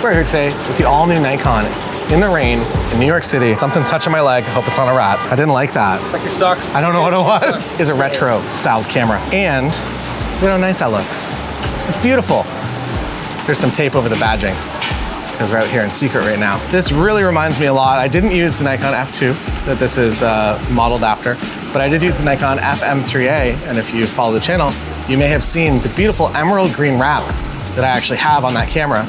We're here today with the all-new Nikon in the rain in New York City. Something's touching my leg. I hope it's not a rat. I didn't like that. Like your socks. I don't know what it was. It's a retro styled camera. And look how nice that looks. It's beautiful. There's some tape over the badging because we're out here in secret right now. This really reminds me a lot. I didn't use the Nikon F2 that this is modeled after, but I did use the Nikon FM3A. And if you follow the channel, you may have seen the beautiful emerald green wrap that I actually have on that camera.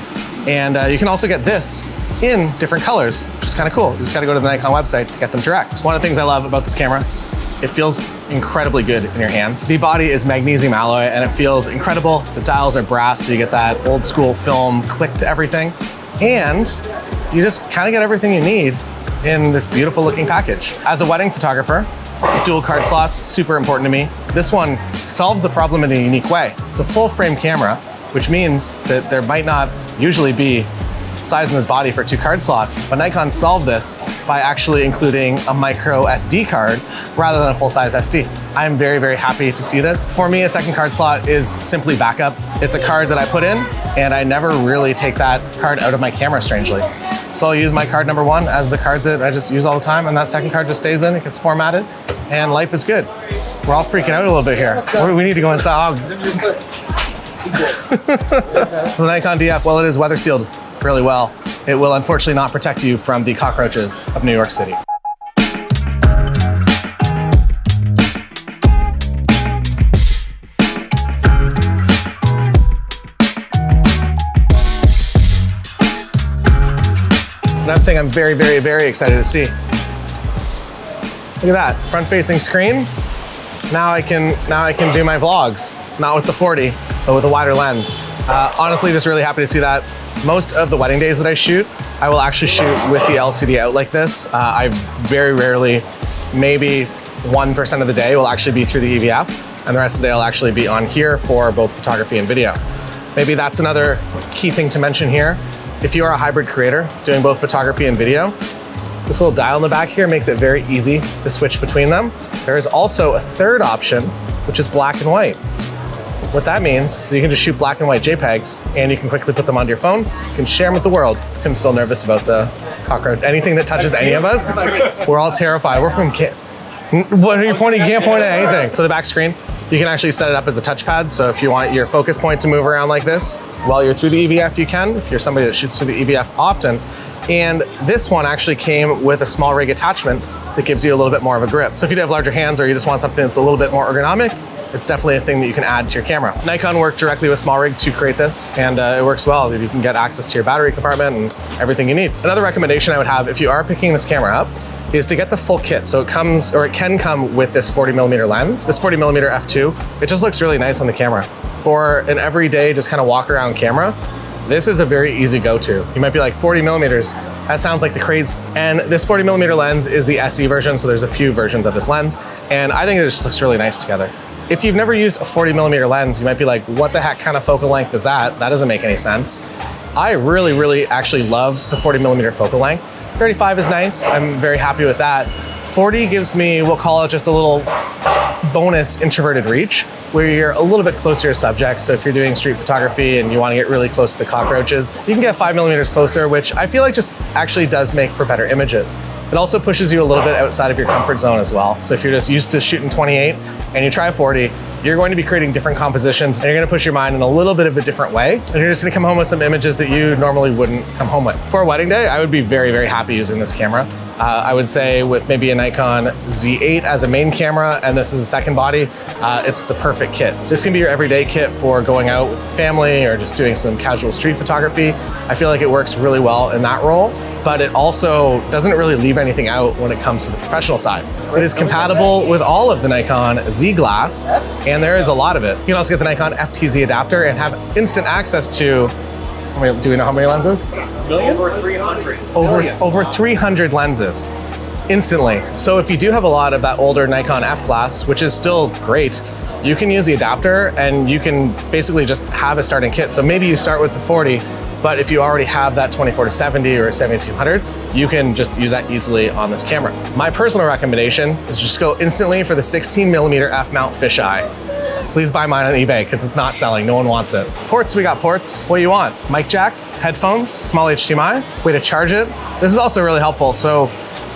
And you can also get this in different colors, which is kind of cool. You just got to go to the Nikon website to get them direct. One of the things I love about this camera, it feels incredibly good in your hands. The body is magnesium alloy and it feels incredible. The dials are brass, so you get that old school film click to everything. And you just kind of get everything you need in this beautiful looking package. As a wedding photographer, dual card slots, super important to me. This one solves the problem in a unique way. It's a full frame camera, which means that there might not usually be size in this body for 2 card slots, but Nikon solved this by actually including a micro SD card rather than a full-size SD. I'm very, very happy to see this. For me, a second card slot is simply backup. It's a card that I put in, and I never really take that card out of my camera, strangely. So I'll use my card number 1 as the card that I just use all the time, and that second card just stays in, it gets formatted, and life is good. We're all freaking out a little bit here. We need to go inside. The Nikon ZF, well, it is weather sealed really well. It will unfortunately not protect you from the cockroaches of New York City. Another thing I'm very, very, very excited to see. Look at that, front-facing screen. Now I can do my vlogs, not with the 40, but with a wider lens. Honestly, just really happy to see that. Most of the wedding days that I shoot, I will actually shoot with the LCD out like this. I very rarely, maybe 1% of the day will actually be through the EVF, and the rest of the day will actually be on here for both photography and video. Maybe that's another key thing to mention here. If you are a hybrid creator doing both photography and video, this little dial in the back here makes it very easy to switch between them. There is also a third option, which is black and white. What that means is you can just shoot black and white JPEGs and you can quickly put them onto your phone. You can share them with the world. Tim's still nervous about the cockroach. Anything that touches any of us, we're all terrified. We're from, what are you pointing? You can't point at anything. So the back screen, you can actually set it up as a touchpad. So if you want your focus point to move around like this, while you're through the EVF, you can. If you're somebody that shoots through the EVF often. And this one actually came with a small rig attachment that gives you a little bit more of a grip. So if you have larger hands or you just want something that's a little bit more ergonomic, it's definitely a thing that you can add to your camera. Nikon worked directly with small rig to create this, and it works well. You can get access to your battery compartment and everything you need. Another recommendation I would have if you are picking this camera up is to get the full kit. So it comes, or it can come with this 40mm lens, this 40mm f2. It just looks really nice on the camera. For an everyday, just kind of walk around camera, this is a very easy go-to. You might be like, 40mm, that sounds like the craze. And this 40mm lens is the SE version, so there's a few versions of this lens. And I think it just looks really nice together. If you've never used a 40mm lens, you might be like, what the heck kind of focal length is that? That doesn't make any sense. I really, really actually love the 40mm focal length. 35 is nice, I'm very happy with that. 40 gives me, we'll call it just a little bonus introverted reach, where you're a little bit closer to subject. So if you're doing street photography and you want to get really close to the cockroaches, you can get 5mm closer, which I feel like just actually does make for better images. It also pushes you a little bit outside of your comfort zone as well. So if you're just used to shooting 28 and you try 40, you're going to be creating different compositions and you're going to push your mind in a little bit of a different way. And you're just going to come home with some images that you normally wouldn't come home with. For a wedding day, I would be very, very happy using this camera. I would say with maybe a Nikon Z8 as a main camera and this is a second body, it's the perfect kit. This can be your everyday kit for going out with family or just doing some casual street photography. I feel like it works really well in that role, but it also doesn't really leave anything out when it comes to the professional side. It is compatible with all of the Nikon Z glass, and there is a lot of it. You can also get the Nikon FTZ adapter and have instant access to, do we know how many lenses? Millions? Over 300. Over 300 lenses instantly. So if you do have a lot of that older Nikon F class, which is still great, you can use the adapter and you can basically just have a starting kit. So maybe you start with the 40, but if you already have that 24-70 or 7200, you can just use that easily on this camera. My personal recommendation is just go instantly for the 16mm f mount fisheye. please buy mine on eBay because it's not selling. No one wants it. Ports, we got ports. What do you want? Mic jack, headphones, small HDMI, way to charge it. This is also really helpful. So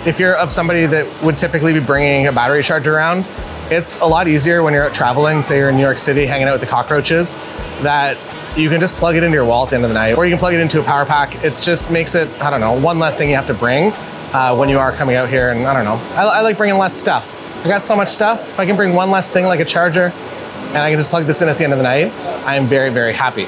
if you're of somebody that would typically be bringing a battery charger around, it's a lot easier when you're out traveling, say you're in New York City hanging out with the cockroaches, that you can just plug it into your wall at the end of the night, or you can plug it into a power pack. It just makes it, I don't know, one less thing you have to bring when you are coming out here. And I don't know, I like bringing less stuff. I got so much stuff. If I can bring one less thing like a charger and I can just plug this in at the end of the night, I am very, very happy.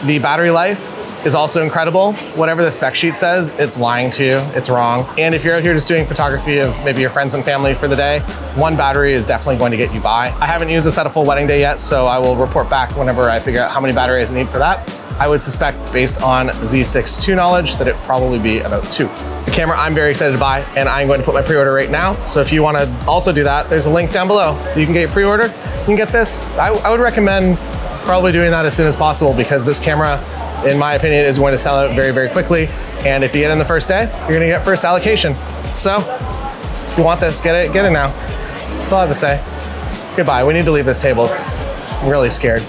The battery life is also incredible. Whatever the spec sheet says, it's lying to you, it's wrong. And if you're out here just doing photography of maybe your friends and family for the day, one battery is definitely going to get you by. I haven't used this at a full wedding day yet, so I will report back whenever I figure out how many batteries I need for that. I would suspect, based on Z6 II knowledge, that it'd probably be about 2. The camera I'm very excited to buy, and I'm going to put my pre-order right now. So if you want to also do that, there's a link down below. You can get your pre-order, you can get this. I would recommend probably doing that as soon as possible because this camera, in my opinion, is going to sell out very, very quickly. And if you get in the first day, you're gonna get first allocation. So if you want this, get it now. That's all I have to say. Goodbye, we need to leave this table. I'm really scared.